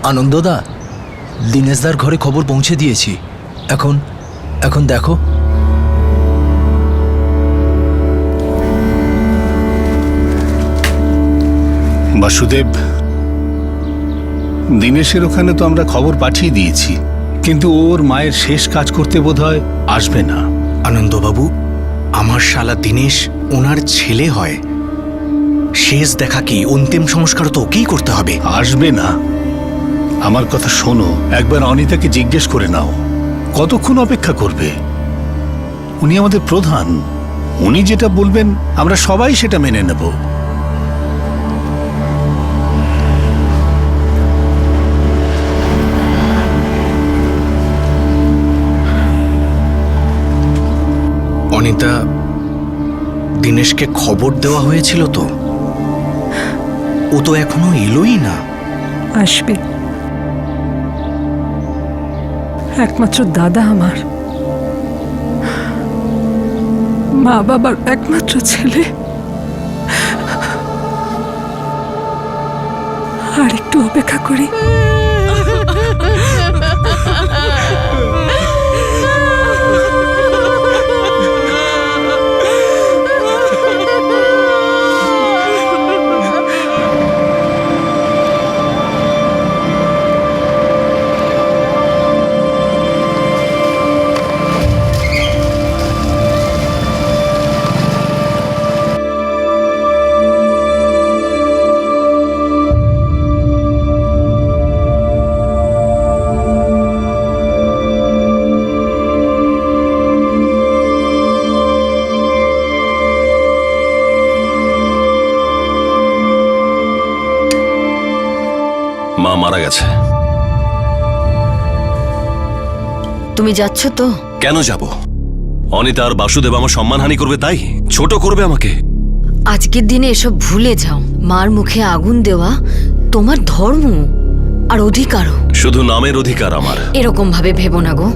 আনন্দদা, দীনেশদার ঘরে খবর পৌঁছে দিয়েছি। এখন এখন দেখো। বাসুদেব, দীনেশের ওখানে তো আমরা খবর পাঠিয়ে দিয়েছি, কিন্তু ওর মায়ের শেষ কাজ করতে বোধহয় আসবে না। আনন্দবাবু, আমার শালা দীনেশ ওনার ছেলে হয়। শেষ দেখা কি, অন্তিম সংস্কার তো ওকেই করতে হবে। আসবে না? আমার কথা শোনো, একবার অনিতাকে জিজ্ঞেস করে নাও, কতক্ষণ অপেক্ষা করবে? উনি আমাদের প্রধান, উনি যেটা বলবেন আমরা সবাই সেটা মেনে নেব। অনিতা, দীনেশকে খবর দেওয়া হয়েছিল তো? ও তো এখনো এলোই না। আসবে। একমাত্র দাদা আমার, মা বাবার একমাত্র ছেলে, আর একটু অপেক্ষা করি। মা মারা গেছে। তুমি যাচ্ছ তো? কেন যাব? অনিতা আর বাসুদেব আমার সম্মানহানি করবে, তাই ছোট করবে আমাকে। আজকের দিনে এসব ভুলে যাও। মার মুখে আগুন দেওয়া তোমার ধর্ম আর অধিকারও। শুধু নামের অধিকার আমার। এরকম ভাবে ভেবো না গো।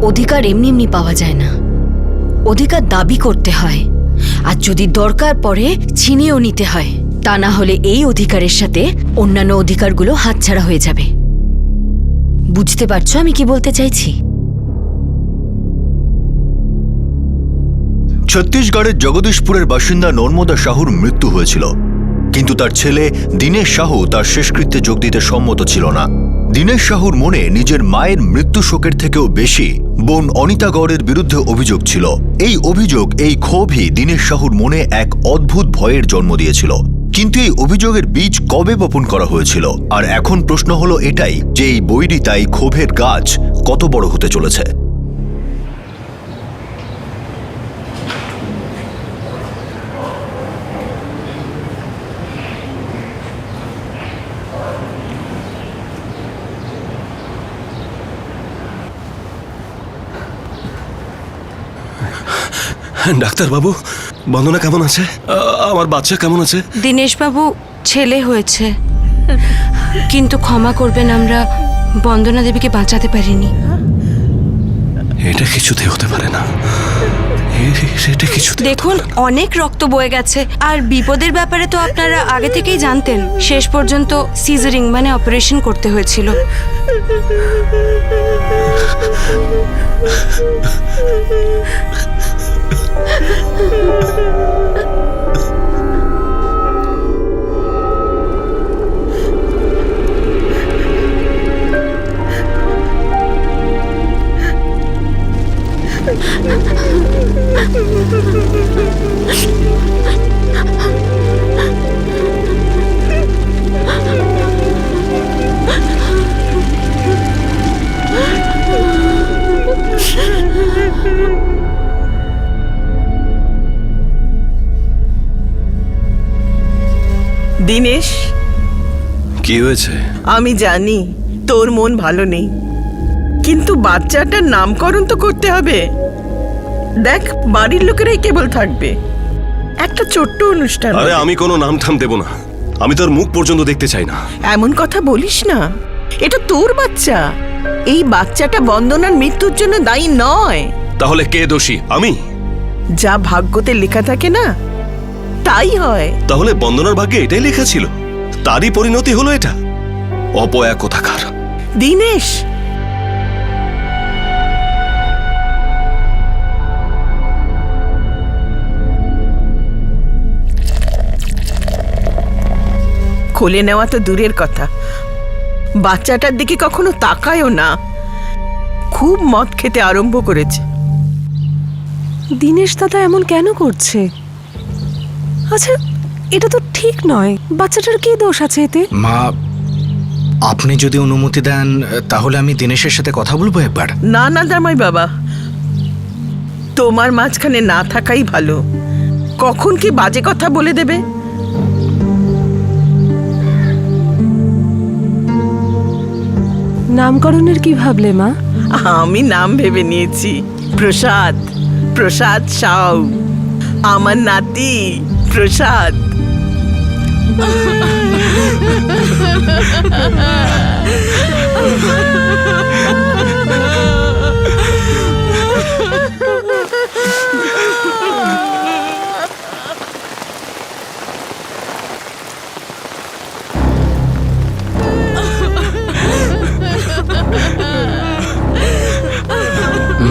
অধিকার এমনি এমনি পাওয়া যায় না, অধিকার দাবি করতে হয়, আর যদি দরকার পড়ে ছিনিয়েও নিতে হয়। তা না হলে এই অধিকারের সাথে অন্যান্য অধিকারগুলো হাতছাড়া হয়ে যাবে। বুঝতে পারছো আমি কি বলতে চাইছি? ছত্তিশগড়ের জগদীশপুরের বাসিন্দা নর্মদা সাহুর মৃত্যু হয়েছিল, কিন্তু তার ছেলে দীনেশ সাহু তার শেষকৃত্যে যোগ দিতে সম্মত ছিল না। দীনেশ সাহুর মনে নিজের মায়ের মৃত্যু শোকের থেকেও বেশি বোন অনিতা গৌড়ের বিরুদ্ধে অভিযোগ ছিল। এই অভিযোগ, এই ক্ষোভই দীনেশ সাহুর মনে এক অদ্ভুত ভয়ের জন্ম দিয়েছিল। কিন্তু এই অভিযোগের বীজ কবে বপন করা হয়েছিল? আর এখন প্রশ্ন হলো এটাই যে এই বৈরিতাই ক্ষোভের গাছ কত বড় হতে চলেছে। ডাক্তারবাবু, বন্দনা কেমন আছে? আমার বাচ্চা কেমন আছে? দীনেশবাবু, ছেলে হয়েছে, কিন্তু ক্ষমা করবেন, আমরা বন্দনা দেবীকে বাঁচাতে পারিনি। এটা কিছুতে হতে পারে না। এটা কিছুতে। দেখুন, অনেক রক্ত বয়ে গেছে, আর বিপদের ব্যাপারে তো আপনারা আগে থেকেই জানতেন। শেষ পর্যন্ত সিজারিং মানে অপারেশন করতে হয়েছিল। দীনেশ, কি হয়েছে? আমি জানি তোর মন ভালো নেই, কিন্তু বাচ্চাটার নামকরণ তো করতে হবে। দেখ, বাড়ির লোকেরাই কেবল থাকবে, একটা ছোট্ট অনুষ্ঠান। আরে আমি কোনো নাম ঠাম দেব না, আমি তোর মুখ পর্যন্ত দেখতে চাই না। এমন কথা বলিস না, এটা তোর বাচ্চা। এই বাচ্চাটা বন্দনার মৃত্যুর জন্য দায়ী নয়। তাহলে কে দোষী? আমি? যা ভাগ্যতে লেখা থাকে না তাই হয়। তাহলে বন্দনার ভাগ্যে এটাই লেখা ছিল, তারই পরিণতি হলো এটা। অপয়া কোথাকার। দীনেশ, খুলে নেওয়া তো দূরের কথা, বাচ্চাটার দিকে কখনো তাকায়ও না। খুব মদ খেতে আরম্ভ করেছে। দীনেশ দাদা এমন কেন করছে? আচ্ছা, এটা তো ঠিক নয়। বাচ্চাটার কি দোষ আছে এতে? মা, আপনি যদি অনুমতি দেন তাহলে আমি দিনেশের সাথে কথা বলবো একবার। না না জামাই বাবা, তোমার মাঝখানে না থাকাই ভালো। কখন কি বাজে কথা বলে দেবে। নামকরণের কি ভাবলে মা? আমি নাম ভেবে নিয়েছি, প্রসাদ। প্রসাদ সাউ, আমার নাতি প্রসাদ।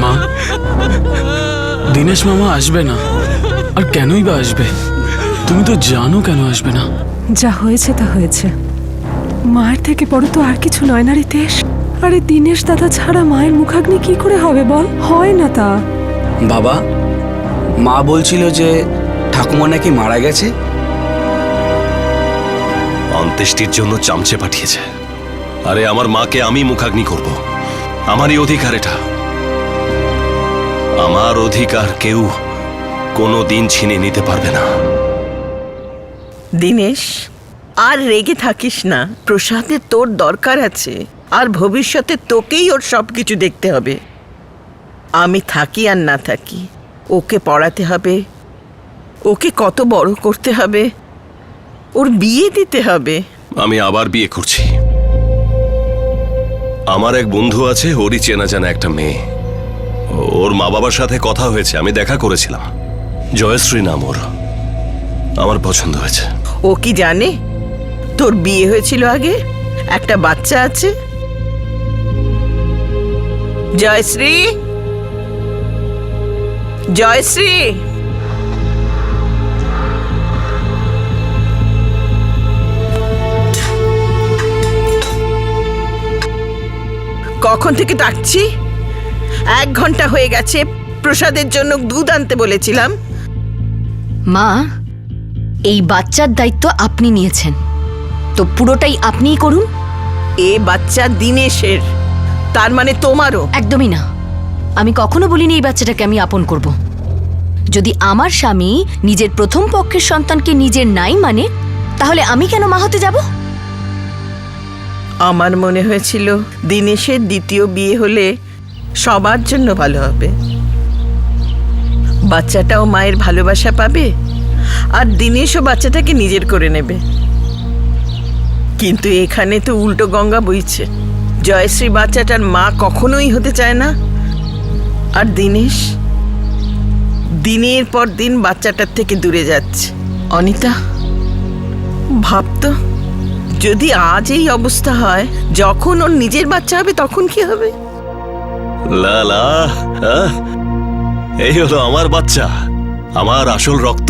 মা, দীনেশ মামা আসবে না। আর কেনই বা আসবে? তুমি তো জানো কেন আসবে না। যা হয়েছে তা হয়েছে। মায়ের থেকে বড় তো আর কিছু নয় না রিতেশ। আরে দীনেশ দাদা ছাড়া মায়ের মুখাগ্নি কি করে হবে বল? হয় না তা। বাবা, মা বলছিল যে ঠাকুমা নাকি মারা গেছে। অন্ত্যেষ্টির জন্য চামচে পাঠিয়েছে। আরে আমার মাকে আমি মুখাগ্নি করব, আমারই অধিকার এটা। আমার অধিকার কেউ কোনো দিন ছিনে নিতে পারবে না। দীনেশ, আর রেগে থাকিস না। প্রসাদের তোর দরকার আছে, আর ভবিষ্যতে তোকেই ওর সবকিছু দেখতে হবে। আমি থাকি আর না থাকি, ওকে পড়াতে হবে, ওকে কত বড় করতে হবে, ওর বিয়ে দিতে হবে। আমি আবার বিয়ে করছি। আমার এক বন্ধু আছে, ওরই চেনা জানা একটা মেয়ে। ওর মা বাবার সাথে কথা হয়েছে, আমি দেখা করেছিলাম। জয়শ্রী নাম ওর। আমার পছন্দ হয়েছে। ও কি জানে তোর বিয়ে হয়েছিল আগে, একটা বাচ্চা আছে? জয়শ্রী, জয়শ্রী, কখন থেকে ডাকছি? 1 ঘন্টা হয়ে গেছে। প্রসাদের জন্য দুধ আনতে বলেছিলাম। মা, এই বাচ্চার দায়িত্ব আপনি নিয়েছেন, তো পুরোটাই আপনিই করুন। এ বাচ্চা দীনেশের, তার মানে তোমারও? একদমই না। আমি কখনো বলিনি এই বাচ্চাটাকে আমি আপন করব। যদি আমার স্বামী নিজের প্রথম পক্ষের সন্তানকে নিজের নাই মানে, তাহলে আমি কেন মা হতে যাব? আমার মনে হয়েছিল দীনেশের দ্বিতীয় বিয়ে হলে সবার জন্য ভালো হবে। বাচ্চাটাও মায়ের ভালোবাসা পাবে, আর দীনেশও বাচ্চাটাকে নিজের করে নেবে। কিন্তু এখানে তো উল্টো গঙ্গা বইছে। জয়শ্রী বাচ্চাটার মা কখনোই হতে চায় না, আর দীনেশ দিনের পর দিন বাচ্চাটার থেকে দূরে যাচ্ছে। অনিতা, ভাবতো যদি আজ এই অবস্থা হয়, যখন ওর নিজের বাচ্চা হবে তখন কি হবে? লালা, এই হলো আমার বাচ্চা, আমার আসল রক্ত।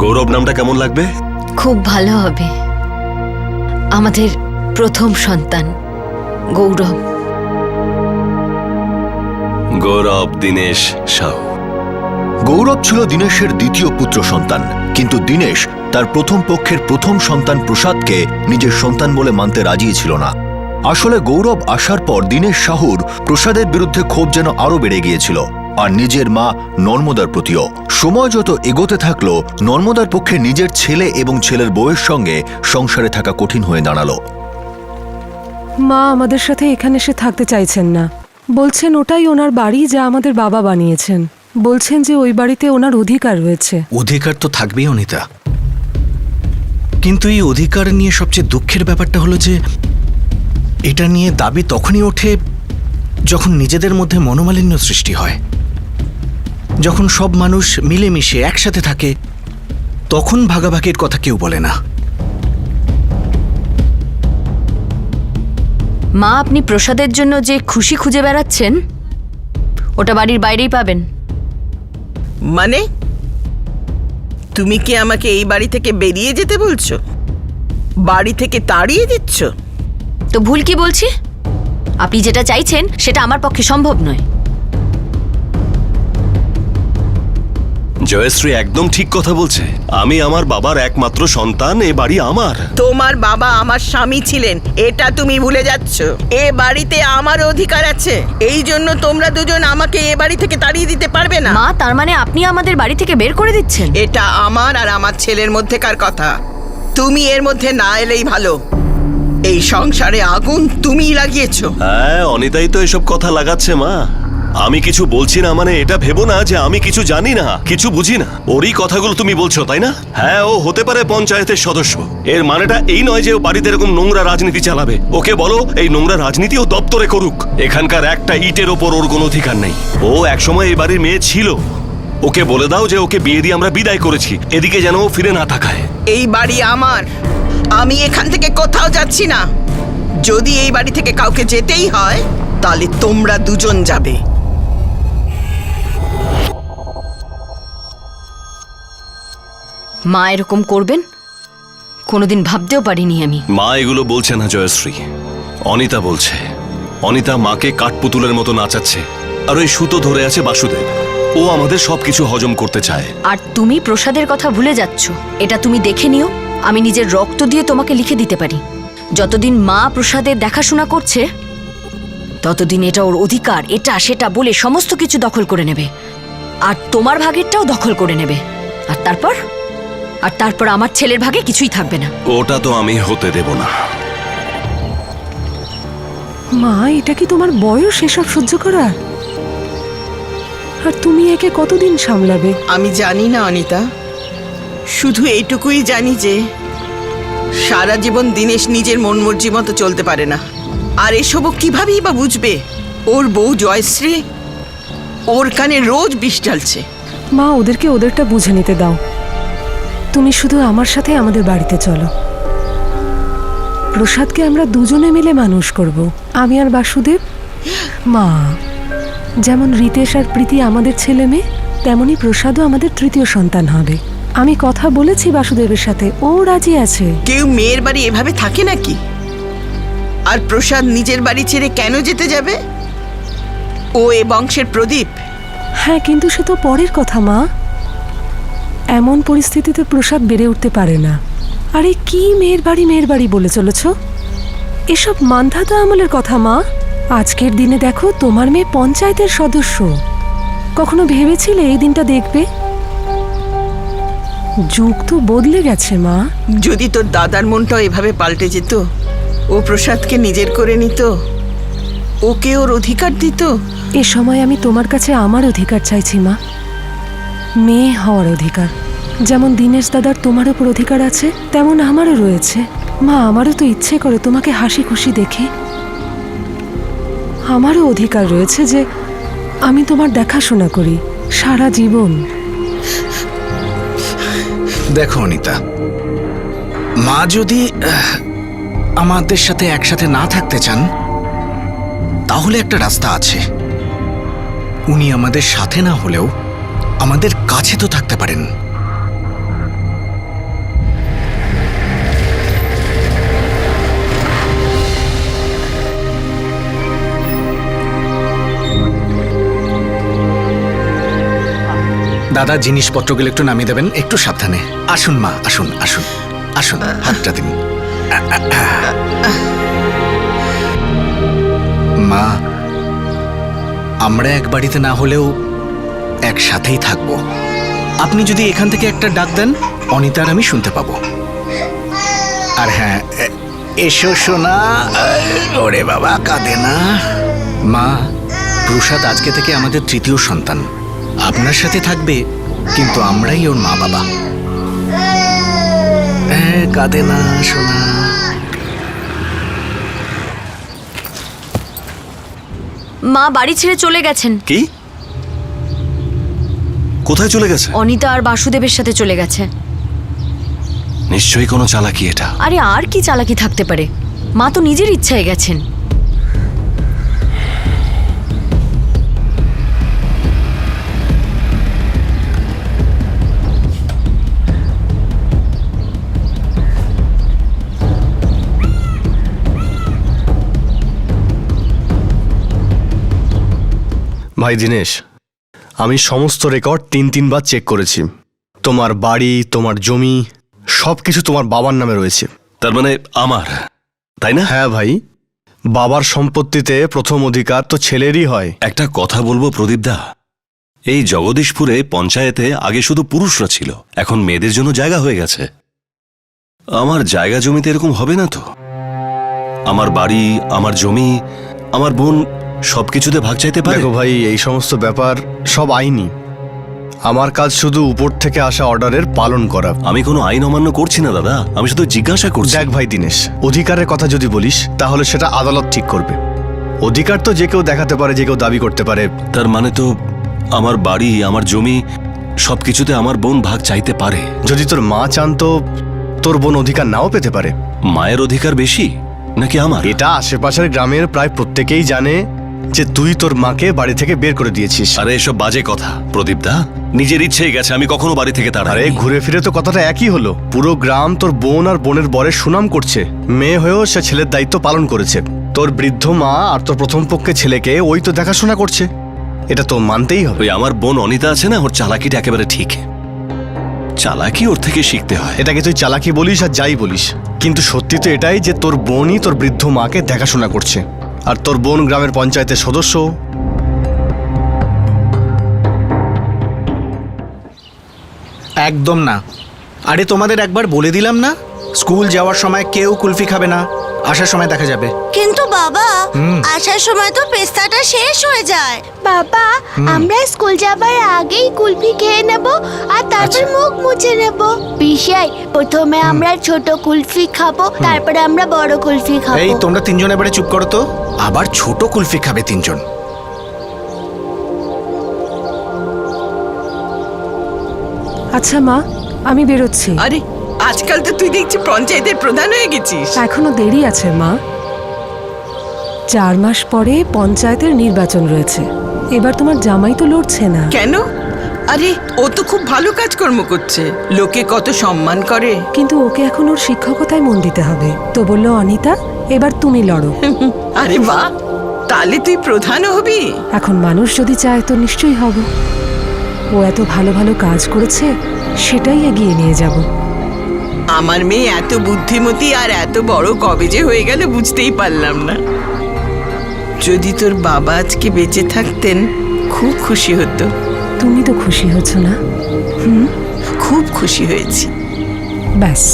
গৌরব নামটা কেমন লাগবে? খুব ভালো হবে। আমাদের প্রথম সন্তান গৌরব। গৌরব দীনেশ সাহু। গৌরব ছিল দীনেশের দ্বিতীয় পুত্র সন্তান, কিন্তু দীনেশ তার প্রথম পক্ষের প্রথম সন্তান প্রসাদকে নিজের সন্তান বলে মানতে রাজি ছিল না। আসলে গৌরব আসার পর দীনেশ সাহুর প্রসাদের বিরুদ্ধে ক্ষোভ যেন আরো বেড়ে গিয়েছিল, আর নিজের মা নর্মদার প্রতিও। সময় যত এগোতে থাকলো, নর্মদার পক্ষে নিজের ছেলে এবং ছেলের বউয়ের সঙ্গে সংসারে থাকা কঠিন হয়ে দাঁড়ালো। মা আমাদের সাথে এখানে এসে থাকতে চাইছেন না। বলছেন ওটাই ওনার বাড়ি, যা আমাদের বাবা বানিয়েছেন। বলছেন যে ওই বাড়িতে ওনার অধিকার রয়েছে। অধিকার তো থাকবেই অনিতা, কিন্তু এই অধিকার নিয়ে সবচেয়ে দুঃখের ব্যাপারটা হলো যে এটা নিয়ে দাবি তখনই ওঠে যখন নিজেদের মধ্যে মনোমালিন্য সৃষ্টি হয়। যখন সব মানুষ মিলেমিশে একসাথে থাকে, তখন ভাগাভাগির কথা কেউ বলে না। মা, আপনি প্রসাদের জন্য যে খুশি খুঁজে বেড়াচ্ছেন ওটা বাড়ির বাইরেই পাবেন। মানে তুমি কি আমাকে এই বাড়ি থেকে বেরিয়ে যেতে বলছো? বাড়ি থেকে তাড়িয়ে দিচ্ছ? তো ভুল কি বলছি? আপনি যেটা চাইছেন সেটা আমার পক্ষে সম্ভব নয়। জয়শ্রী একদম ঠিক কথা বলছে। আমি আমার বাবার একমাত্র সন্তান, এ বাড়ি আমার। তোমার বাবা আমার স্বামী ছিলেন, এটা তুমি ভুলে যাচ্ছ। এ বাড়িতে আমার অধিকার আছে, এই জন্য তোমরা দুজন আমাকে এ বাড়ি থেকে তাড়িয়ে দিতে পারবে না। মা, তার মানে আপনি আমাদের বাড়ি থেকে বের করে দিচ্ছেন? এটা আমার আর আমার ছেলের মধ্যেকার কথা, তুমি এর মধ্যে না এলেই ভালো। এই সংসারে আগুন তুমিই লাগিয়েছো। হ্যাঁ, অনিতাই তো এসব কথা লাগাচ্ছে মা। আমি কিছু বলছি না মানে এটা ভেবো না যে আমি কিছু জানি না, কিছু বুঝি না। ওরই কথাগুলো তুমি বলছো, তাই না? হ্যাঁ, ও হতে পারে পঞ্চায়েতের সদস্য, এর মানেটা এই নয় যে ও বাড়িতে এরকম নোংরা রাজনীতি চালাবে। ওকে বলো এই নোংরা রাজনীতি ও দপ্তরে করুক, এখানকার একটা ইটের ওপর ওর কোনো অধিকার নেই। ও একসময় এই বাড়ির মেয়ে ছিল, ওকে বলে দাও যে ওকে বিয়ে দিয়ে আমরা বিদায় করেছি, এদিকে যেন ও ফিরে না তাকায়। এই বাড়ি আমার, আমি এখান থেকে কোথাও যাচ্ছি না। যদি এই বাড়ি থেকে কাউকে যেতেই হয় তাহলে তোমরা দুজন যাবে। মা এরকম করবেন কোনোদিন ভাবতেও পারিনি আমি। মা এগুলো বলছে না জয়শ্রী, অনিতা বলছে। অনিতা মাকে কাঠপুতুলের মতো নাচাচ্ছে, আর ওই সুতো ধরে আছে বাসুদেব। ও আমাদের সবকিছু হজম করতে চায়। আর তুমি প্রসাদের কথা ভুলে যাচ্ছ। এটা তুমি দেখে নিও, আমি নিজের রক্ত দিয়ে তোমাকে লিখে দিতে পারি। যতদিন মা প্রসাদের দেখাশোনা করছে ততদিন এটা ওর অধিকার, এটা সেটা বলে সমস্ত কিছু দখল করে নেবে, আর তোমার ভাগেরটাও দখল করে নেবে। আর তারপর আমার ছেলের ভাগে কিছুই থাকবে না। ওটা তো আমি হতে দেব না। মা, এটা কি তোমার বয়স এসব সহ্য করার? আর তুমি একে কতদিন সামলাবে? আমি জানি না অনিতা, শুধু এইটুকুই জানি যে সারা জীবন দীনেশ নিজের মন মর্জি মতো চলতে পারে না। আর এসবও কিভাবেই বা বুঝবে? ওর বউ জয়শ্রী ওর কানে রোজ বিষ ঢালছে। মা, ওদেরকে ওদেরটা বুঝে নিতে দাও। তুমি শুধু আমার সাথে আমাদের বাড়িতে চলো। প্রসাদকে আমরা দুজনে মিলে মানুষ করব, আমি আর বাসুদেব। মা, যেমন রিতেশ আর প্রীতি আমাদের ছেলে মেয়ে, তেমনি প্রসাদও আমাদের তৃতীয় সন্তান হবে। আমি কথা বলেছি বাসুদেবের সাথে, ও রাজি আছে। কেউ মেয়ের বাড়ি এভাবে থাকে নাকি? আর প্রসাদ নিজের বাড়ি ছেড়ে কেন যেতে যাবে? ও এ বংশের প্রদীপ। হ্যাঁ, কিন্তু সে তো পরের কথা মা। এমন পরিস্থিতিতে প্রসাদ বেড়ে উঠতে পারে না। আরে কি মেয়ের বাড়ি বলে চলেছ? এসব মান্ধাতা আমলের কথা মা। আজকের দিনে দেখো, তোমার মেয়ে পঞ্চায়েতের সদস্য। কখনো ভেবেছিলে এই দিনটা দেখবে? যুগ তো বদলে গেছে মা। যদি তোর দাদার মনটাও এভাবে পাল্টে যেত, ও প্রসাদকে নিজের করে নিত, ওকে ওর অধিকার দিত। এ সময় আমি তোমার কাছে আমার অধিকার চাইছি মা, মেয়ে হওয়ার অধিকার। যেমন দীনেশ দাদার তোমার ওপর অধিকার আছে, তেমন আমারও রয়েছে। মা, আমারও তো ইচ্ছে করে তোমাকে হাসি খুশি দেখি। আমারও অধিকার রয়েছে যে আমি তোমার দেখাশোনা করি সারা জীবন। দেখো অনিতা, মা যদি আমাদের সাথে একসাথে না থাকতে চান তাহলে একটা রাস্তা আছে। উনি আমাদের সাথে না হলেও আমাদের কাছে তো থাকতে পারেন। দাদা, জিনিসপত্রগুলো একটু নামিয়ে দেবেন, একটু সাবধানে। আসুন মা, আসুন আসুন আসুন, হাতটা দিন। মা, আমরা এক বাড়িতে না হলেও একসাথেই থাকবো। আপনি যদি এখান থেকে একটা ডাক দেন, অনিতার আমি শুনতে পাবো। আর হ্যাঁ, এসো সোনা। ওরে বাবা, কাঁদে না। মা, প্রসাদ আজকে থেকে আমাদের তৃতীয় সন্তান। আপনার সাথে থাকবে, কিন্তু আমরাই ওর মা বাবা। কাঁদে না সোনা। মা বাড়ি ছেড়ে চলে গেছেন। কি? কোথায় চলে গেছে? অনিতা আর বাসুদেবের সাথে চলে গেছে। নিশ্চয়ই কোনো চালাকি এটা। আরে আর কি চালাকি থাকতে পারে? মা তো নিজের ইচ্ছায় গেছেন। ভাই দীনেশ, আমি সমস্ত রেকর্ড 3-3 বার চেক করেছি। তোমার বাড়ি, তোমার জমি, সবকিছু তোমার বাবার নামে রয়েছে। তার মানে আমার, তাই না? হ্যাঁ ভাই, বাবার সম্পত্তিতে প্রথম অধিকার তো ছেলেরই হয়। একটা কথা বলবো প্রদীপদা, এই জগদীশপুরে পঞ্চায়েতে আগে শুধু পুরুষরা ছিল, এখন মেয়েদের জন্য জায়গা হয়ে গেছে। আমার জায়গা জমিতে এরকম হবে না তো? আমার বাড়ি, আমার জমি, আমার বোন সবকিছুতে ভাগ চাইতে পারে? দেখো ভাই, এই সমস্ত ব্যাপার সব আইনি। আমার কাজ শুধু উপর থেকে আসা অর্ডারের পালন করা। আমি কোনো আইন অমান্য করছি না দাদা, আমি শুধু জিজ্ঞাসা করছি। দেখ ভাই দীনেশ, অধিকারের কথা যদি বলিস তাহলে সেটা আদালত ঠিক করবে। অধিকার তো যে কেউ দেখাতে পারে, যে কেউ দাবি করতে পারে। তার মানে তো আমার বাড়ি, আমার জমি সবকিছুতে আমার বোন ভাগ চাইতে পারে? যদি তোর মা চান তো তোর বোন অধিকার নাও পেতে পারে। মায়ের অধিকার বেশি নাকি আমার? এটা আশেপাশের গ্রামের প্রায় প্রত্যেকেই জানে যে তুই তোর মাকে বাড়ি থেকে বের করে দিয়েছিস। আরে এসব বাজে কথা প্রদীপদা, নিজের ইচ্ছেই গেছে, আমি কখনো বাড়ি থেকে আরে তাড়াই। ঘুরে ফিরে তো কথাটা একই হলো। পুরো গ্রাম তোর বোন আর বোনের বরের সুনাম করছে। মেয়ে হয়েও সে ছেলের দায়িত্ব পালন করেছে। তোর বৃদ্ধ মা আর তোর প্রথম পক্ষের ছেলেকে ওই তো দেখাশোনা করছে। এটা তো মানতেই হবে। ওই আমার বোন অনিতা আছে না, ওর চালাকিটা একেবারে ঠিক। চালাকি ওর থেকে শিখতে হয়। এটাকে তুই চালাকি বলিস আর যাই বলিস, কিন্তু সত্যি তো এটাই যে তোর বোনই তোর বৃদ্ধ মাকে দেখাশোনা করছে। আর তোর বোন গ্রামের পঞ্চায়েতের সদস্য। একদম না। আরে তোমাদের একবার বলে দিলাম না, স্কুল যাওয়ার সময় কেউ কুলফি খাবে না, আসার সময় দেখা যাবে। কিন্তু বাবা, আসার সময় তো পেস্তাটা শেষ হয়ে যায়। বাবা, আমরা স্কুল যাবার আগেই কুলফি খেয়ে নেব আর তারপর মুখ মুছে নেব। বিশাই, প্রথমে আমরা ছোট কুলফি খাবো, তারপরে আমরা বড় কুলফি খাবো। এই তোমরা তিনজন এবারে চুপ করো তো। আবার ছোট কুলফি খাবে তিনজন? আচ্ছা মা, আমি বেরোচ্ছি। আরে আজকাল তো তুই দেখছি পঞ্চায়েতের প্রধান হয়ে গেছিস। এখনো দেরি আছে মা। 4 মাস পরে পঞ্চায়েতের নির্বাচন রয়েছে। এবার তোমার জামাই তো লড়ছে না। কেন? আরে ও তো খুব ভালো কাজকর্ম করছে, লোকে কত সম্মান করে। কিন্তু ওকে এখন ওর শিক্ষকতায় মন দিতে হবে। তো বললো অনিতা, এবার তুমি লড়ো। আরে বাহ, তাহলে তুই প্রধানও হবি। এখন মানুষ যদি চায় তো নিশ্চয়ই হব। ও এত ভালো ভালো কাজ করেছে, সেটাই এগিয়ে নিয়ে যাব। আমার মেয়ে এত বুদ্ধিমতী আর এত বড় কবে যে হয়ে গেল বুঝতেই পারলাম না। যদি তোর বাবা আজকে বেঁচে থাকতেন খুব খুশি হতো। তুমি তো খুশি হচ্ছ না? খুব খুশি হয়েছি। ব্যাস,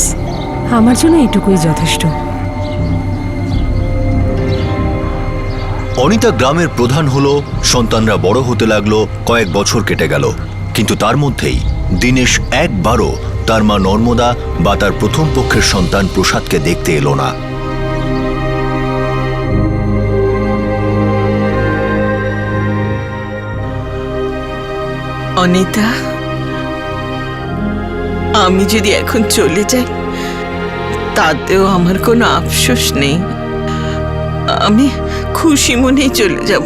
আমার জন্য এটুকুই যথেষ্ট। অনিতা গ্রামের প্রধান হলো, সন্তানরা বড় হতে লাগলো, কয়েক বছর কেটে গেল। কিন্তু তার মধ্যেই দীনেশ একবারও তার মা নর্মদা বা তার প্রথম পক্ষের সন্তান প্রসাদকে দেখতে এলো না। অনিতা, আমি যদি এখন চলে যাই তাতেও আমার কোনো আফসোস নেই। আমি খুশি মনেই চলে যাব।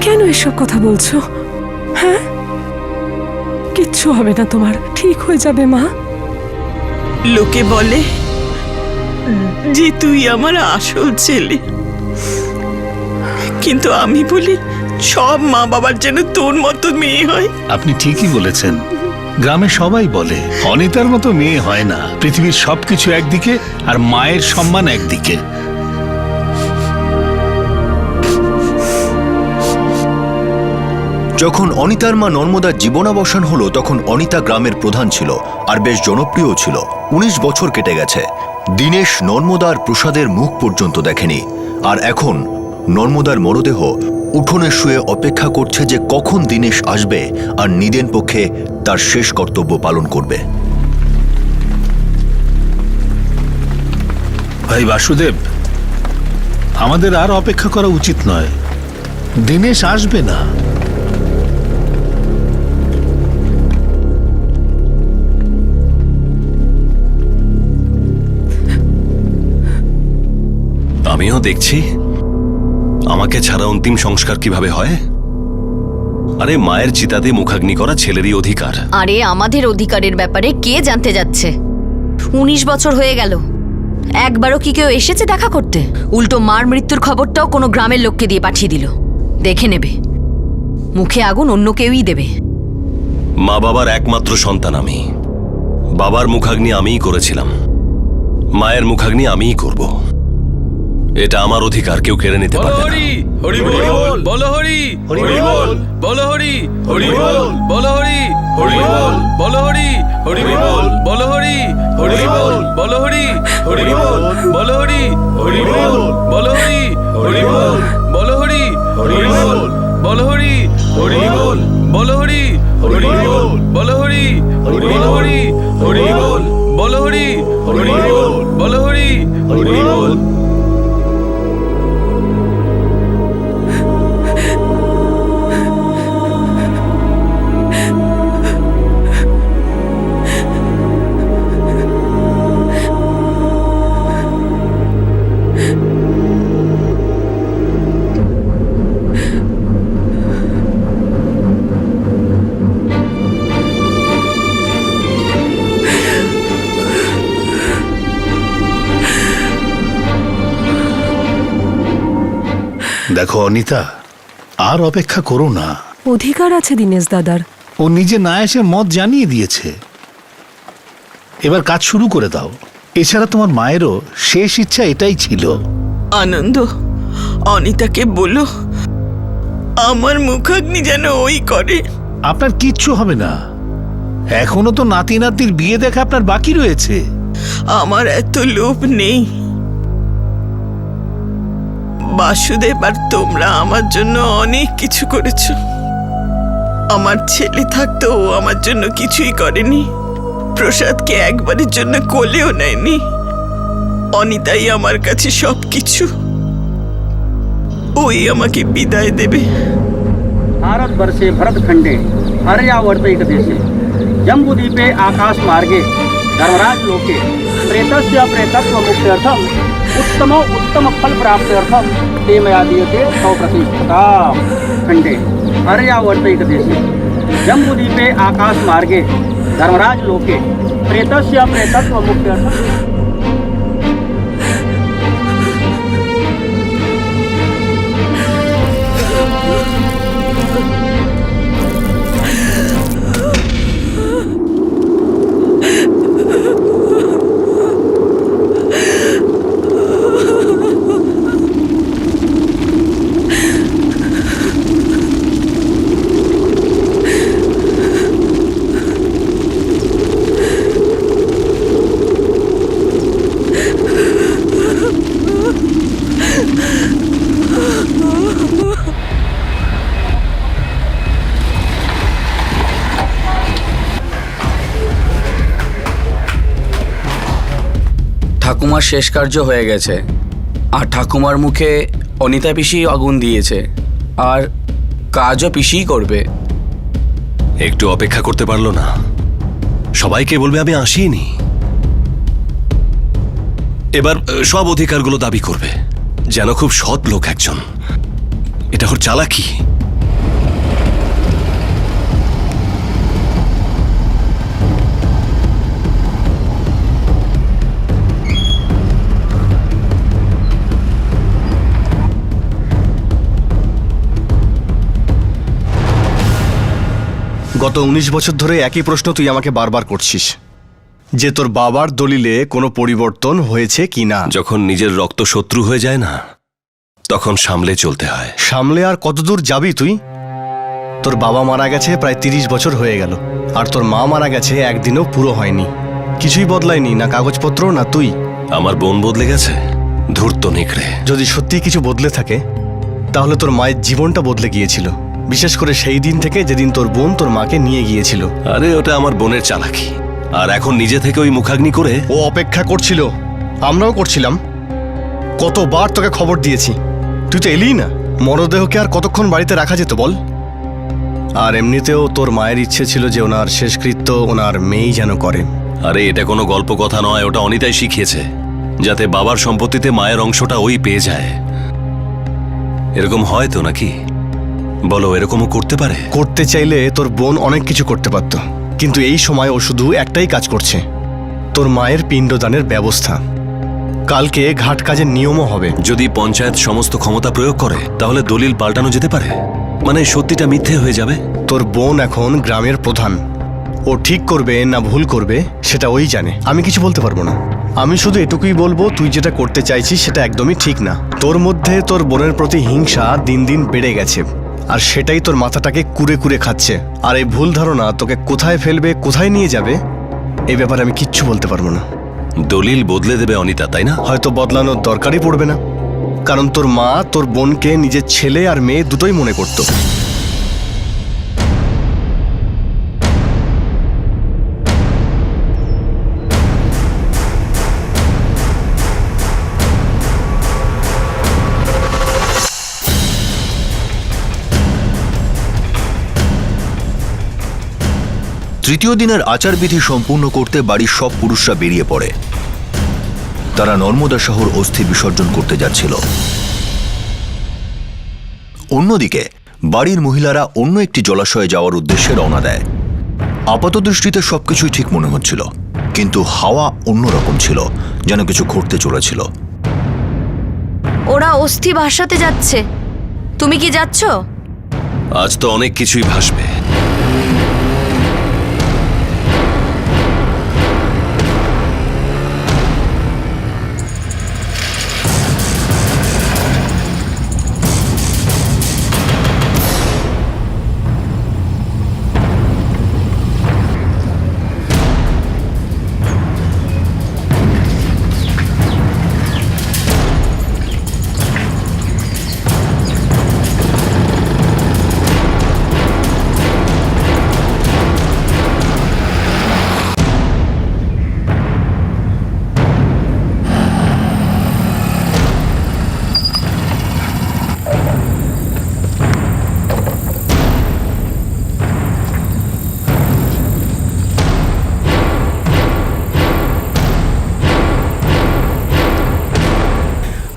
কেন এসব কথা বলছো? হ্যাঁ, কিচ্ছু হবে না তোমার, ঠিক হয়ে যাবে মা। লোকে বলে যে তুই আমার আসল ছেলে, কিন্তু আমি বলি সব মা বাবার যেন তোর মতো মেয়ে হয়। আপনি ঠিকই বলেছেন। গ্রামে সবাই বলে অনিতার মতো মেয়ে হয় না। পৃথিবীর সবকিছু একদিকে আর মায়ের সম্মান একদিকে। যখন অনিতার মা নর্মদার জীবনাবসান হলো তখন অনিতা গ্রামের প্রধান ছিল আর বেশ জনপ্রিয় ছিল। 19 বছর কেটে গেছে। দীনেশ নর্মদার প্রসাদের মুখ পর্যন্ত দেখেনি। আর এখন নর্মদার মরদেহ উঠোনে শুয়ে অপেক্ষা করছে যে কখন দীনেশ আসবে আর নিদেন পক্ষে তার শেষ কর্তব্য পালন করবে। ভাই বাসুদেব, আমাদের আর অপেক্ষা করা উচিত নয়। দীনেশ আসবে না। আমিও দেখছি আমাকে ছাড়া অন্তিম সংস্কার কিভাবে হয়। আরে মায়ের চিতাতে মুখাগ্নি করা ছেলেরই অধিকার। আরে আমাদের অধিকারের ব্যাপারে কে জানতে যাচ্ছে? 19 বছর হয়ে গেল, একবারও কি কেউ এসেছে দেখা করতে? উল্টো মার মৃত্যুর খবরটাও কোনো গ্রামের লোককে দিয়ে পাঠিয়ে দিল। দেখে নেবে, মুখে আগুন অন্য কেউই দেবে। মা বাবার একমাত্র সন্তান আমি। বাবার মুখাগ্নি আমিই করেছিলাম, মায়ের মুখাগ্নি আমিই করব। এটা আমার অধিকার, কেউ কেড়ে নিতে পারবে না। হরি বল, বলো হরি, হরি বল, বলো হরি, হরি বল, বলো হরি, হরি বল, বলো হরি, হরি বল, বলো হরি, হরি বল, বলো হরি, হরি বল, বলো হরি, হরি বল, বলো হরি, হরি বল, বলো হরি, হরি বল, বলো হরি, হরি বল, বলো হরি, হরি বল, বলো হরি, হরি হরি, হরি বল, বলো হরি, হরি বল, বলো হরি, হরি বল। দেখো অনিতা, আর অপেক্ষা করো না। অধিকার আছে দীনেশ দাদার। ও নিজে না এসে মত জানিয়ে দিয়েছে। এবার কাজ শুরু করে দাও। এছাড়া তোমার মায়েরও শেষ ইচ্ছা এটাই ছিল। আনন্দ, অনিতাকে বলো আমার মুখাগ্নি যেন ওই করে। আপনার কিচ্ছু হবে না, এখনো তো নাতি নাতির বিয়ে দেখা আপনার বাকি রয়েছে। আমার এত লোভ নেই। বাসুদেব আর তোমরা আমার জন্য অনেক কিছু করেছো। আমার ছেলে থাকতো ও আমার জন্য কিছুই করেনি। প্রসাদকে একবারের জন্য কোলেও নেয়নি। অনিতাই আমার কাছে সবকিছু। ওই আমাকে বিদায় দেবে। भारतवर्षे भरतखंडे आर्यावर्तैक देशे जम्बूद्वीपे आकाश मार्गे धर्मराज लोके प्रेतस्य प्रेतत्व मुक्त्यर्थम उत्तम फल प्राप्त्यर्थम ते मया दीयते सौप्रतिष्ठता। खंडे आर्यावर्तैक देशे जम्बूद्वीपे आकाश मार्गे धर्मराज लोके प्रेतस्य प्रेतत्व मुक्त्यर्थम। ঠাকুমার শেষ কার্য হয়ে গেছে, আর ঠাকুমার মুখে অনিতা পিসি আগুন দিয়েছে, আর কাজও পিসিই করবে। একটু অপেক্ষা করতে পারলো না? সবাইকে বলবে আমি আসিনি। এবার সব অধিকারগুলো দাবি করবে, যেন খুব সৎ লোক একজন। এটা ওর চালাকি। গত 19 বছর ধরে একই প্রশ্ন তুই আমাকে বারবার করছিস, যে তোর বাবার দলিলে কোনো পরিবর্তন হয়েছে কিনা। যখন নিজের রক্ত শত্রু হয়ে যায় না, তখন সামলে চলতে হয়। সামলে আর কতদূর যাবি তুই? তোর বাবা মারা গেছে প্রায় 30 বছর হয়ে গেল, আর তোর মা মারা গেছে একদিনও পুরো হয়নি। কিছুই বদলায়নি, না কাগজপত্র না তুই। আমার বোন বদলে গেছে, ধূর্ত নেকড়ে। যদি সত্যি কিছু বদলে থাকে, তাহলে তোর মায়ের জীবনটা বদলে গিয়েছিল, বিশেষ করে সেই দিন থেকে যেদিন তোর বোন তোর মাকে নিয়ে গিয়েছিল। আরে ওটা আমার বোনের চালাকি, আর এখন নিজে থেকে ওই মুখাগ্নি করে। ও অপেক্ষা করছিল, আমরাও করছিলাম। কতবার তোকে খবর দিয়েছি, তুই তো এলি না। মরদেহকে আর কতক্ষণ বাড়িতে রাখা যেত বল? আর এমনিতেও তোর মায়ের ইচ্ছে ছিল যে ওনার শেষকৃত্য ওনার মেয়েই যেন করে। আরে এটা কোনো গল্প কথা নয়, ওটা অনিতাই শিখিয়েছে, যাতে বাবার সম্পত্তিতে মায়ের অংশটা ওই পেয়ে যায়। এরকম হয় তো নাকি বলো? এরকমও করতে পারে? করতে চাইলে তোর বোন অনেক কিছু করতে পারত, কিন্তু এই সময় ও শুধু একটাই কাজ করছে, তোর মায়ের পিণ্ডদানের ব্যবস্থা। কালকে ঘাট কাজের নিয়মও হবে। যদি পঞ্চায়েত সমস্ত ক্ষমতা প্রয়োগ করে তাহলে দলিল পাল্টানো যেতে পারে, মানে সত্যিটা মিথ্যে হয়ে যাবে। তোর বোন এখন গ্রামের প্রধান, ও ঠিক করবে না ভুল করবে সেটা ওই জানে, আমি কিছু বলতে পারবো না। আমি শুধু এটুকুই বলবো, তুই যেটা করতে চাইছিস সেটা একদমই ঠিক না। তোর মধ্যে তোর বোনের প্রতি হিংসা দিন দিন বেড়ে গেছে, আর সেটাই তোর মাথাটাকে কুরে কুরে খাচ্ছে। আর এই ভুল ধারণা তোকে কোথায় ফেলবে, কোথায় নিয়ে যাবে, এই ব্যাপারে আমি কিচ্ছু বলতে পারবো না। দলিল বদলে দেবে অনিতা, তাই না? হয়তো বদলানোর দরকারই পড়বে না, কারণ তোর মা তোর বোনকে নিজের ছেলে আর মেয়ে দুটোই মনে করত। তৃতীয় দিনের আচারবিধি সম্পূর্ণ করতে বাড়ির সব পুরুষরা বেরিয়ে পড়ে। তারা নর্মদা শহর অস্থি বিসর্জন করতে যাচ্ছিল। অন্যদিকে বাড়ির মহিলারা অন্য একটি জলাশয়ে যাওয়ার উদ্দেশ্যে রওনা দেয়। আপাতদৃষ্টিতে সবকিছুই ঠিক মনে হচ্ছিল, কিন্তু হাওয়া অন্যরকম ছিল, যেন কিছু ঘটতে চলেছিল। ওরা অস্থি ভাসাতে যাচ্ছে, তুমি কি যাচ্ছ? আজ তো অনেক কিছুই ভাসবে।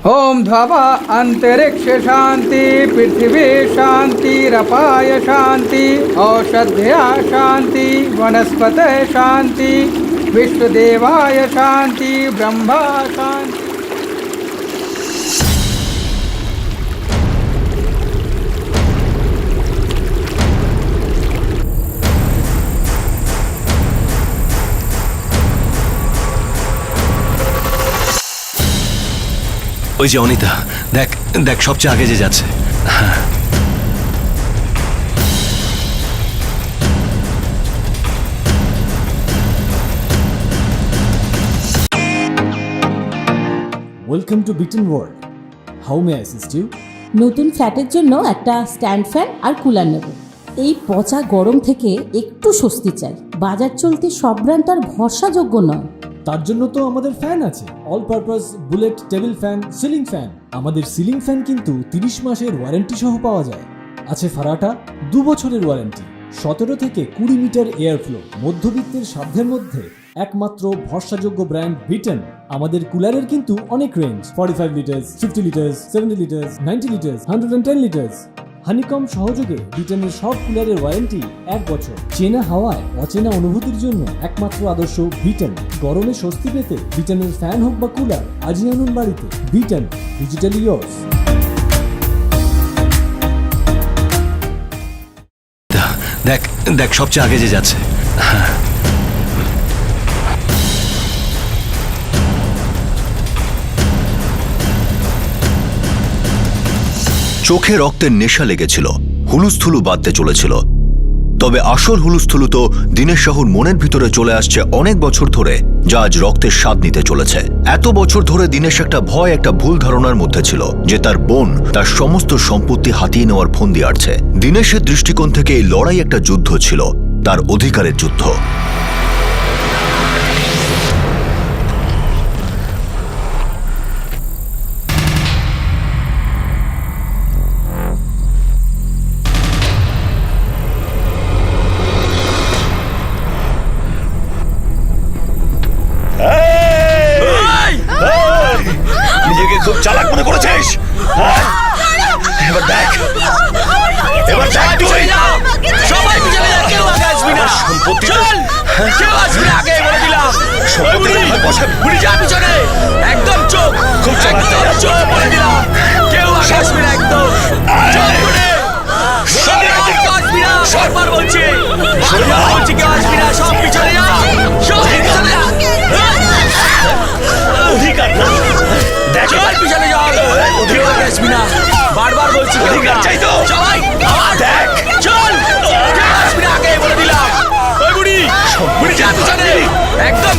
ओम ध्वा अंतरिक्ष शांति पृथ्वी शांतिरपाय शांति औषध्या शांति वनस्पत शांति विश्वदेवाय शांति ब्रह्मा शांति। ওই যে অনিতা, দেখ দেখ সবচেয়ে আগে যে যাচ্ছে। ওয়েলকাম টু বিটন world, how may I assist you? নতুন ফ্ল্যাটের জন্য একটা স্ট্যান্ড ফ্যান আর কুলার নেব। এই পচা গরম থেকে একটু স্বস্তি চাই। বাজার চলতে সব ব্র্যান্ড তো আর ভরসাযোগ্য নয়। তার জন্য তো আমাদের ফ্যান আছে, all purpose bullet table fan, ceiling fan. আমাদের সিলিং ফ্যান কিন্তু 30 মাসের ওয়ারেন্টি সহ পাওয়া যায়। আছে ফারাটা 2 বছরের ওয়ারেন্টি, 17 থেকে 20 মিটার এয়ার ফ্লো, মধ্যবিত্তের সাধ্যের মধ্যে একমাত্র ভরসাযোগ্য ব্র্যান্ড বিটন। আমাদের কুলারের কিন্তু অনেক range, 45 litres, 50 litres, 70 litres, 90 litres, 110 litres. Honeycomb সহযোগে বিটনের সব কুলারের ওয়ারেন্টি 1 বছর। চেনা হাওয়ায় অচেনা অনুভূতির জন্য একমাত্র আদর্শ বিটন। গরমে স্বস্তি পেতে বিটনের ফ্যান হোক বা কুলার, আজই আনুন বাড়িতে। Vuitton, digitally yours. দেখ দেখ সবচেয়ে আগে যে যাচ্ছে। চোখে রক্তের নেশা লেগেছিল, হুলুস্থুলু বাঁধতে চলেছিল। তবে আসল হুলুস্থুলু তো দীনেশ সাহুর মনের ভিতরে চলে আসছে অনেক বছর ধরে, যা আজ রক্তের স্বাদ নিতে চলেছে। এত বছর ধরে দীনেশ একটা ভয়, একটা ভুল ধারণার মধ্যে ছিল যে তার বোন তার সমস্ত সম্পত্তি হাতিয়ে নেওয়ার ফন্দি আটছে। দীনেশের দৃষ্টিকোণ থেকে এই লড়াই একটা যুদ্ধ ছিল, তার অধিকারের যুদ্ধ। নিজেকে খুব চালাক মনে করেছিস? এবার দেখ, এবার দেখ তুই। সবাই পিছনে যা, কেউ আগে আসবি না। সম্পত্তি চল, কেউ আসবি না, আগে বলে দিলাম। সম্পত্তি বুড়ি যা পিছনে, একদম চল।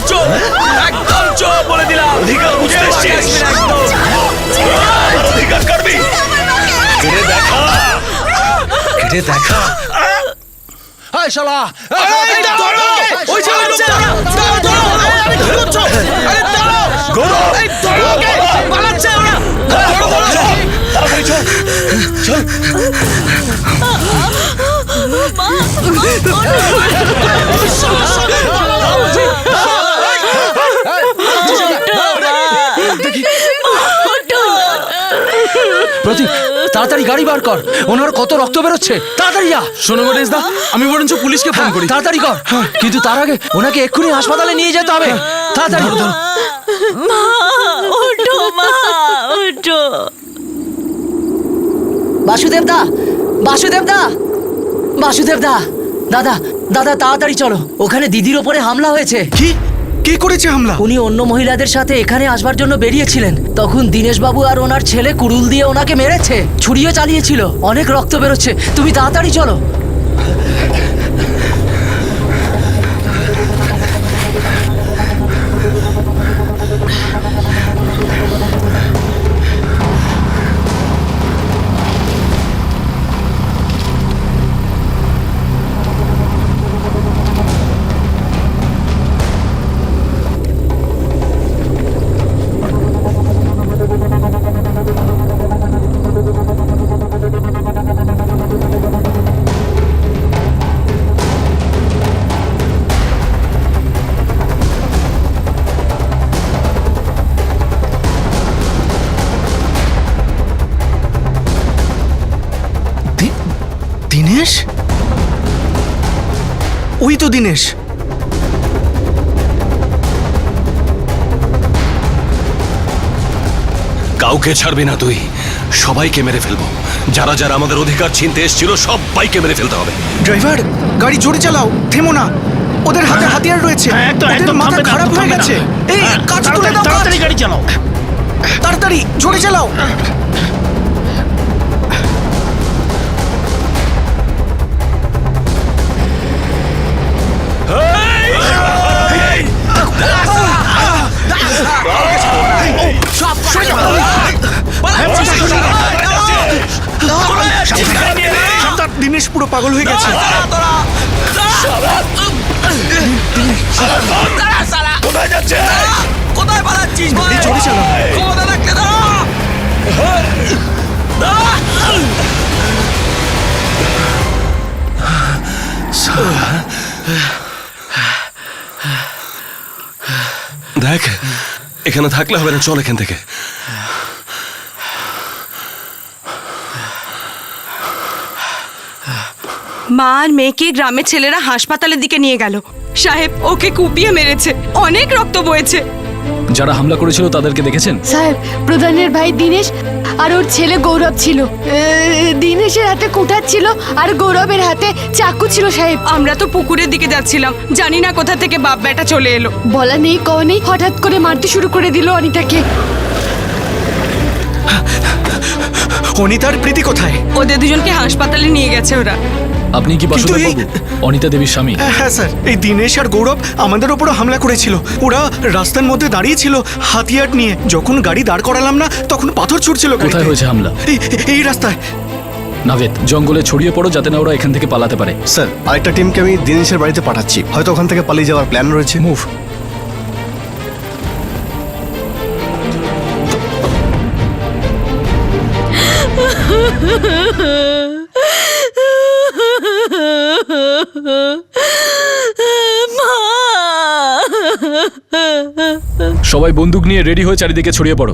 চুপ, একদম চুপ বলে দিলাম। অধিকার বুঝতে এসছিস? একদম। অধিকার করবি? কেটে দেখা, কেটে দেখা। হাই শালা ওই যে লোকটা, দাঁড়াও, দাঁড়াও, আরে কি করছো? আরে দাঁড়াও, গৌরব, এই দাঁড়াও, পালাচ্ছে ওরা। ধরো, ধরো, তাড়াতাড়ি চল, চল। প্রতীক, তাড়াতাড়ি গাড়ি বার কর, ওনার কত রক্ত বেরোচ্ছে, তাড়াতাড়ি যা। শোনো গণেশ দা, আমি বরঞ্চ পুলিশকে ফোন করি। তাড়াতাড়ি কর, কিন্তু তার আগে ওনাকে এক্ষুনি হাসপাতালে নিয়ে যেতে হবে। তাড়াতাড়ি। বাসুদেব দা, বাসুদেব দা, বাসুদেব দা, দাদা, দাদা তাড়াতাড়ি চলো, ওখানে দিদির ওপরে হামলা হয়েছে। কি কে করেছে হামলা? উনি অন্য মহিলাদের সাথে এখানে আসবার জন্য বেরিয়েছিলেন, তখন দীনেশবাবু আর ওনার ছেলে কুড়ুল দিয়ে ওনাকে মেরেছে, ছুরিও চালিয়েছিল, অনেক রক্ত বেরোচ্ছে, তুমি তাড়াতাড়ি চলো। দীনেশ? ওই তো দীনেশ। কাউকে ছাড়বি না তুই, সবাইকে মেরে ফেলবো। যারা যারা আমাদের অধিকার ছিনতে এসেছিল সবাইকে মেরে ফেলতে হবে। ড্রাইভার, গাড়ি জোরে চালাও, থেমো না। ওদের হাতে হাতিয়ার রয়েছে, ওদের মাথা খারাপ হয়ে গেছে। এই কাজ তুলে দাও, তাড়াতাড়ি গাড়ি চালাও, তাড়াতাড়ি জোরে চালাও। দীনেশ পুরো পাগল হয়ে গেছে। কোথায় যাচ্ছে? কোথায় পালাচ্ছিস ভাই? জোরে চালাও। ক্ষমতা রাখতে দাও। দেখ, এখানে থাকলে হবে না, চল এখান থেকে। মা আর মেয়েকে গ্রামের ছেলেরা হাসপাতালের দিকে নিয়ে গেল। সাহেব, ওকে কুপিয়ে মেরেছে, অনেক রক্ত বয়েছে। যারা হামলা করেছিল তাদেরকে দেখেছেন? স্যার, প্রধানের ভাই দীনেশ আর ওর ছেলে গৌরব ছিল। দীনেশের হাতে কুঠার ছিল আর গৌরবের হাতে চাকু ছিল সাহেব। আমরা তো পুকুরের দিকে যাচ্ছিলাম, জানি না কোথা থেকে বাপ বেটা চলে এলো। বলা নেই কও নেই, হঠাৎ করে মারতে শুরু করে দিল অনিতাকে। অনিতার প্রীতি কোথায়? ওদের দুজনকে হাসপাতালে নিয়ে গেছে ওরা। আপনি কি বাসুদেব বাবু, অনিতা দেবীর স্বামী? হ্যাঁ স্যার, এই দীনেশ আর গৌরব আমাদের ওপরও হামলা করেছিল। ওরা রাস্তার মধ্যে দাঁড়িয়ে ছিল হাতিয়ার নিয়ে। যখন গাড়ি দাঁড় করালাম না, তখন পাথর ছুটছিল। কোথায় হয়েছে হামলা? এই রাস্তায়। নাভেদ, জঙ্গলে ছড়িয়ে পড়ো যাতে না ওরা এখান থেকে পালাতে পারে। স্যার, আরেকটা টিমকে আমি দীনেশের বাড়িতে পাঠাচ্ছি, হয়তো ওখান থেকে পালিয়ে যাওয়ার প্ল্যান রয়েছে। মুভ। সবাই বন্দুক নিয়ে রেডি হয়ে চারিদিকে ছড়িয়ে পড়ো।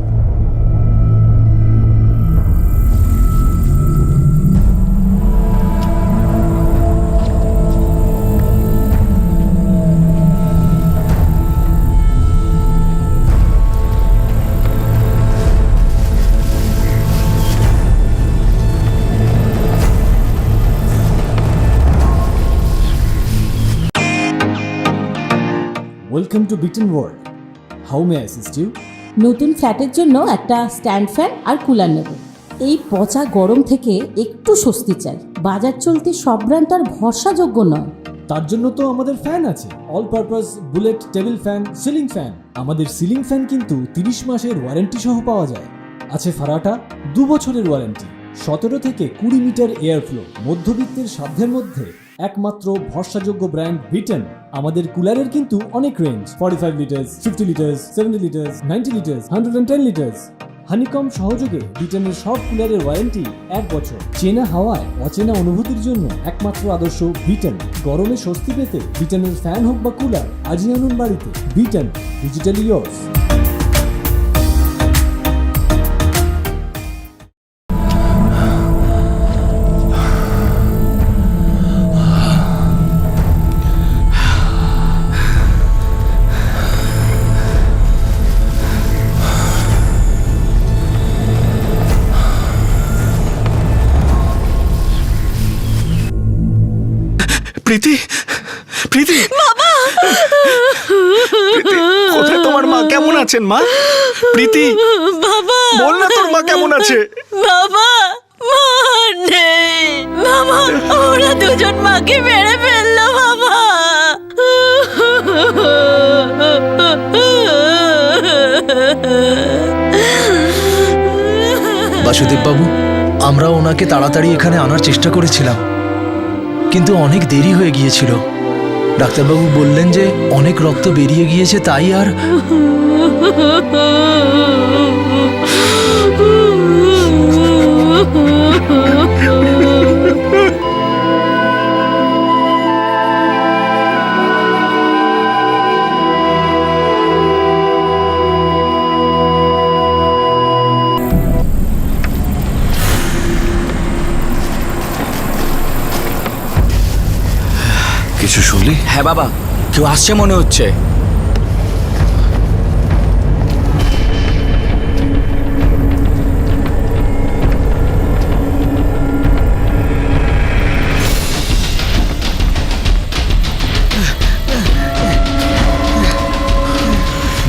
ওয়েলকাম টু বিটেন world. How may I assist you? নতুন ফ্ল্যাটের জন্য একটা স্ট্যান্ড ফ্যান আর কুলার নেব। এই পচা গরম থেকে একটু স্বস্তি চাই। বাজার চলতে সব ব্র্যান্ড আর ভরসাযোগ্য নয়। তার জন্য তো আমাদের ফ্যান আছে, all purpose bullet table fan, ceiling fan. আমাদের সিলিং ফ্যান কিন্তু 30 মাসের ওয়ারেন্টি সহ পাওয়া যায়। আছে ফারাটা 2 বছরের ওয়ারেন্টি, 17 থেকে 20 মিটার এয়ার ফ্লো, মধ্যবিত্তের সাধ্যের মধ্যে একমাত্র ভরসাযোগ্য ব্র্যান্ড বিটেন। আমাদের কুলারের কিন্তু অনেক range, 45 litres, 50 litres, 70 litres, 90 litres, 110 litres. Honeycomb সহযোগে বিটেনের সব কুলারের ওয়ারেন্টি 1 বছর। চেনা হাওয়ায় অচেনা অনুভূতির জন্য একমাত্র আদর্শ বিটেন। গরমে স্বস্তি পেতে বিটেনের ফ্যান হোক বা কুলার, আজই আনুন বাড়িতে। বিটেন, ডিজিটালি ইয়োর্স। প্রীতি, প্রীতি, বাবা, কোথায় তোমার মা? কেমন আছেন মা? প্রীতি, বাবা, বল না তোর মা কেমন আছে? বাবা, মা নেই বাবা, ওরা দুজন মাকে মেরে ফেললো বাবা। বাসুদেব বাবু, আমরা ওনাকে তাড়াতাড়ি এখানে আনার চেষ্টা করেছিলাম, কিন্তু অনেক দেরি হয়ে গিয়েছিল। ডাক্তারবাবু বললেন যে অনেক রক্ত বেরিয়ে গিয়েছে, তাই আর কিছু শুনলি? হ্যাঁ বাবা, কেউ আসছে মনে হচ্ছে।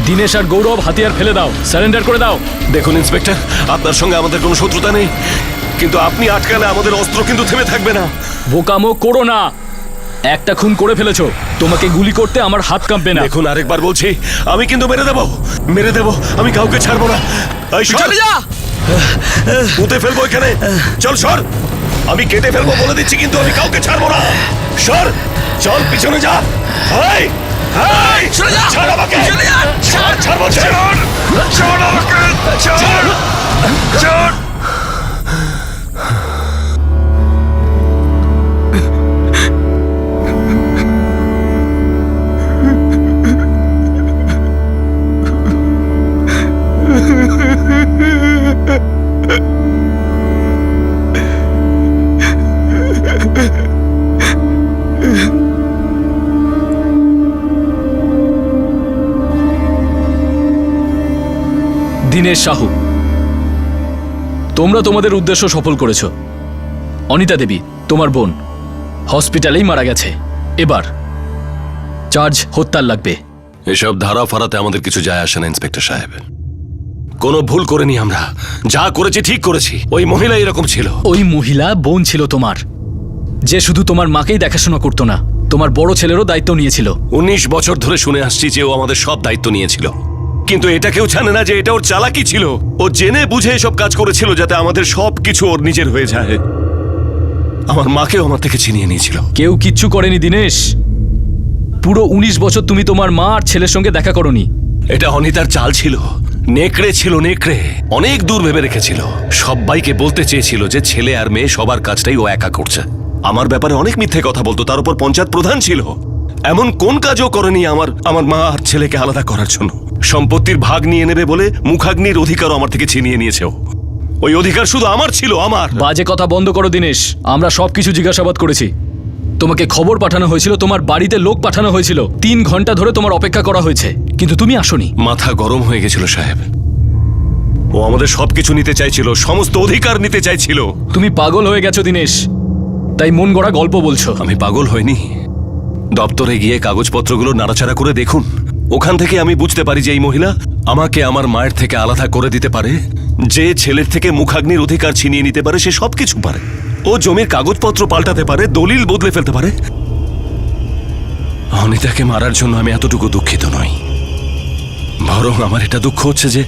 দিনেশ আর গৌরব হাতিয়ার ফেলে দাও, সারেন্ডার করে দাও। দেখুন ইন্সপেক্টর, আপনার সঙ্গে আমাদের কোনো শত্রুতা নেই, কিন্তু আপনি আটকালে আমাদের অস্ত্র কিন্তু থেমে থাকবে না। বোকামো করো না, একটা খুন করে ফেলেছো, তোমাকে গুলি করতে আমার হাত কাঁপবে না। দেখুন আরেকবার বলছি, আমি কিন্তু মেরে দেবো, আমি কাউকে ছাড়বো না। এই চলে যা, পুঁতে ফেলবো এখানে, চল সর, আমি কেটে ফেলবো বলে দিচ্ছি, কিন্তু আমি কাউকে ছাড়বো না। সর, চল পিছনে যা। এই, এই, ছাড় আমাকে, ছাড় বলছি, ছাড় আমাকে, ছাড়। দীনেশ সাহু, তোমরা তোমাদের উদ্দেশ্য সফল করেছো। অনিতা দেবী, তোমার বোন, হসপিটালেই মারা গেছে। এবার চার্জ হত্যার লাগবে। এসব ধারা ফারাতে আমাদের কিছু যায় আসে না ইন্সপেক্টর সাহেব। কোনো ভুল করিনি আমরা, যা করেছি ঠিক করেছি। ওই মহিলা এরকম ছিল। ওই মহিলা বোন ছিল তোমার, যে শুধু তোমার মাকেই দেখাশোনা করতো না, তোমার বড় ছেলেরও দায়িত্ব নিয়েছিল। 19 বছর ধরে শুনে আসছি যে ও আমাদের সব দায়িত্ব নিয়েছিল, কিন্তু এটা কেউ জানে না যে এটা ওর চালাকি ছিল। ও জেনে বুঝে এসব কাজ করেছিল যাতে আমাদের সব কিছু ওর নিজের হয়ে যায়। আমার মাকেও আমার থেকে ছিনিয়ে নিয়েছিল। কেউ কিচ্ছু করেনি দীনেশ, পুরো 19 বছর তুমি তোমার মা আর ছেলের সঙ্গে দেখা করোনি। এটা অনিতার চাল ছিল, নেকড়ে ছিল, নেকড়ে অনেক দূর ভেবে রেখেছিল। সবাইকে বলতে চেয়েছিল যে ছেলে আর মেয়ে সবার কাজটাই ও একা করছে। আমার ব্যাপারে অনেক মিথ্যে কথা বলতো, তার উপর পঞ্চায়েত প্রধান ছিল। এমন কোন কাজও করেনি আমার মা আর ছেলেকে আলাদা করার জন্য। সম্পত্তির ভাগ নিয়ে নেবে বলে মুখাগ্নির অধিকারও আমার থেকে ছিনিয়ে নিয়েছে। ওই অধিকার শুধু আমার ছিল, আমার। বাজে কথা বন্ধ করো দীনেশ, আমরা সবকিছু জিজ্ঞাসাবাদ করেছি। তোমাকে খবর পাঠানো হয়েছিল, তোমার বাড়িতে লোক পাঠানো হয়েছিল, 3 ঘন্টা ধরে তোমার অপেক্ষা করা হয়েছে, কিন্তু তুমি আসোনি। মাথা গরম হয়ে গেছিল সাহেব, ও আমাদের সবকিছু নিতে চাইছিল, সমস্ত অধিকার নিতে চাইছিল। তুমি পাগল হয়ে গেছো দীনেশ, তাই মন গড়া গল্প বলছো। আমি পাগল হইনি, দপ্তরে গিয়ে কাগজপত্রগুলো নাড়াচাড়া করে দেখুন, ওখান থেকে আমি বুঝতে পারি যে এই মহিলা আমাকে আমার মায়ের থেকে আলাদা করে দিতে পারে। যে ছেলের থেকে মুখাগ্নির অধিকার ছিনিয়ে নিতে পারে সে সবকিছু পারে। ও জমির কাগজপত্র পাল্টাতে পারে, দলিল বদলে ফেলতে পারে। অনিতাকে মারার জন্য আমি এতটুকু দুঃখিত নই, বরং আমার এটা দুঃখ হচ্ছে যে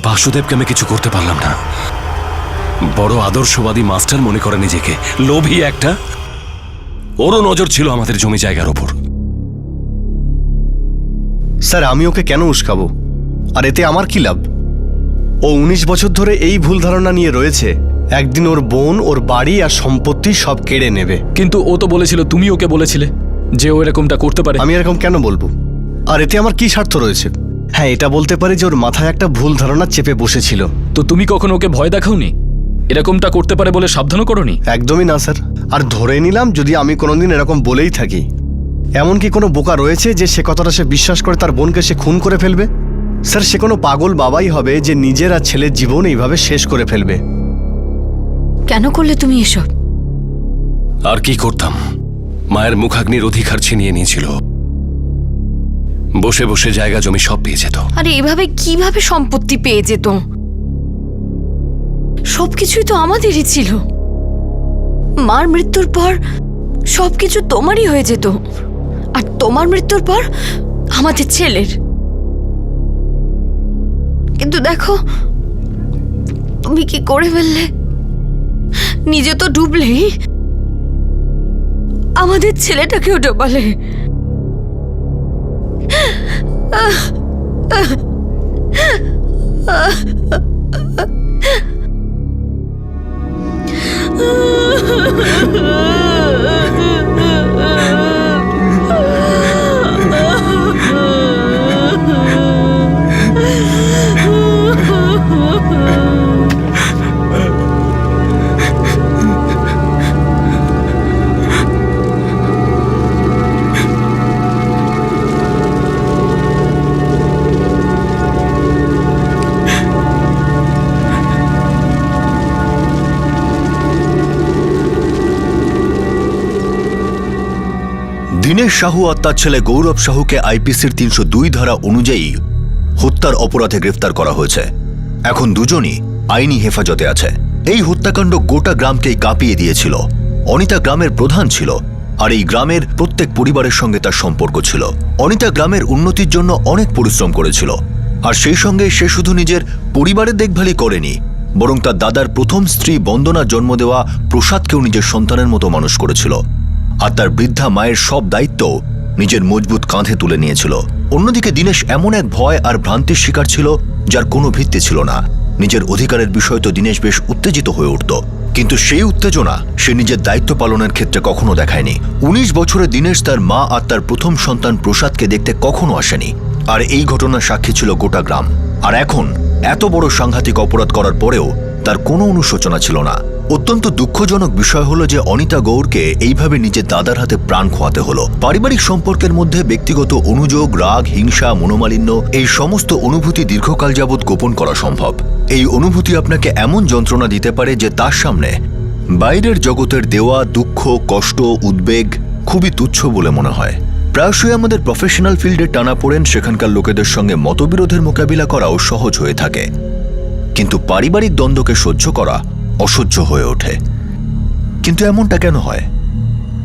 বাসুদেবকে আমি কিছু করতে পারলাম না। বড় আদর্শবাদী মাস্টার মনে করে নিজেকে, লোভী একটা। ওরও নজর ছিল আমাদের জমি জায়গার ওপর। স্যার, আমি ওকে কেন উস্কাবো? আর এতে আমার কি লাভ? ও 19 বছর ধরে এই ভুল ধারণা নিয়ে রয়েছে একদিন ওর বোন ওর বাড়ি আর সম্পত্তি সব কেড়ে নেবে। কিন্তু ও তো বলেছিল, তুমি ওকে বলেছিলে যে ও এরকমটা করতে পারে। আমি এরকম কেন বলবো? আর এতে আমার কি স্বার্থ রয়েছে? হ্যাঁ, এটা বলতে পারি যে ওর মাথায় একটা ভুল ধারণা চেপে বসেছিল। তো তুমি কখনো ওকে ভয় দেখাওনি? এরকমটা করতে পারে বলে সাবধানও করোনি? একদমই না স্যার। আর ধরে নিলাম যদি আমি কোনোদিন এরকম বলেই থাকি, এমন কি কোনো বোকা রয়েছে যে সে কথাটা সে বিশ্বাস করে তার বোনকে সে খুন করে ফেলবে? স্যার, সে কোনো পাগল বাবাই হবে যে নিজের আর ছেলের জীবন এইভাবে শেষ করে ফেলবে। কেন করলে তুমি এসব? আর কি করতাম? মায়ের মুখাগ্নির অধিকার ছিনিয়ে নিয়েছিল। বসে বসে জায়গা জমি সব পেয়ে যেত। আরে এভাবে কিভাবে সম্পত্তি পেয়ে যেত? সবকিছুই তো আমাদেরই ছিল। মার মৃত্যুর পর সবকিছু তোমারই হয়ে যেত, আর তোমার মৃত্যুর পর আমাদের ছেলের। কিন্তু দেখো তুমি কি করে ফেললে। নিজে তো ডুবলেই, আমাদের ছেলেটাকেও ডোবালে। দীনেশ সাহু আর তার ছেলে গৌরব সাহুকে আইপিসির 302 ধারা অনুযায়ী হত্যার অপরাধে গ্রেফতার করা হয়েছে। এখন দুজনই আইনি হেফাজতে আছে। এই হত্যাকাণ্ড গোটা গ্রামকেই কাঁপিয়ে দিয়েছিল। অনিতা গ্রামের প্রধান ছিল, আর এই গ্রামের প্রত্যেক পরিবারের সঙ্গে তার সম্পর্ক ছিল। অনিতা গ্রামের উন্নতির জন্য অনেক পরিশ্রম করেছিল, আর সেই সঙ্গে সে শুধু নিজের পরিবারের দেখভালই করেনি, বরং তার দাদার প্রথম স্ত্রী বন্দনার জন্ম দেওয়া প্রসাদকেও নিজের সন্তানের মতো মানুষ করেছিল। আর তার বৃদ্ধা মায়ের সব দায়িত্ব নিজের মজবুত কাঁধে তুলে নিয়েছিল। অন্যদিকে দীনেশ এমন এক ভয় আর ভ্রান্তির শিকার ছিল যার কোনো ভিত্তি ছিল না। নিজের অধিকারের বিষয় তো দীনেশ বেশ উত্তেজিত হয়ে উঠত, কিন্তু সেই উত্তেজনা সে নিজের দায়িত্ব পালনের ক্ষেত্রে কখনো দেখায়নি। 19 বছরে দীনেশ তার মা আর তার প্রথম সন্তান প্রসাদকে দেখতে কখনো আসেনি, আর এই ঘটনার সাক্ষী ছিল গোটা গ্রাম। আর এখন এত বড় সাংঘাতিক অপরাধ করার পরেও তার কোনো অনুশোচনা ছিল না। অত্যন্ত দুঃখজনক বিষয় হলো যে অনিতা গৌরকে এইভাবে নিজের দাদার হাতে প্রাণ খোয়াতে হলো। পারিবারিক সম্পর্কের মধ্যে ব্যক্তিগত অনুযোগ, রাগ, হিংসা, মনোমালিন্য, এই সমস্ত অনুভূতি দীর্ঘকাল যাবৎ গোপন করা সম্ভব। এই অনুভূতি আপনাকে এমন যন্ত্রণা দিতে পারে যে তার সামনে বাইরের জগতের দেওয়া দুঃখ, কষ্ট, উদ্বেগ খুবই তুচ্ছ বলে মনে হয়। প্রায়শই আমাদের প্রফেশনাল ফিল্ডে টানাপোড়েন, সেখানকার লোকেদের সঙ্গে মতবিরোধের মোকাবিলা করাও সহজ হয়ে থাকে, কিন্তু পারিবারিক দ্বন্দ্বকে সহ্য করা অসহ্য হয়ে ওঠে। কিন্তু এমনটা কেন হয়?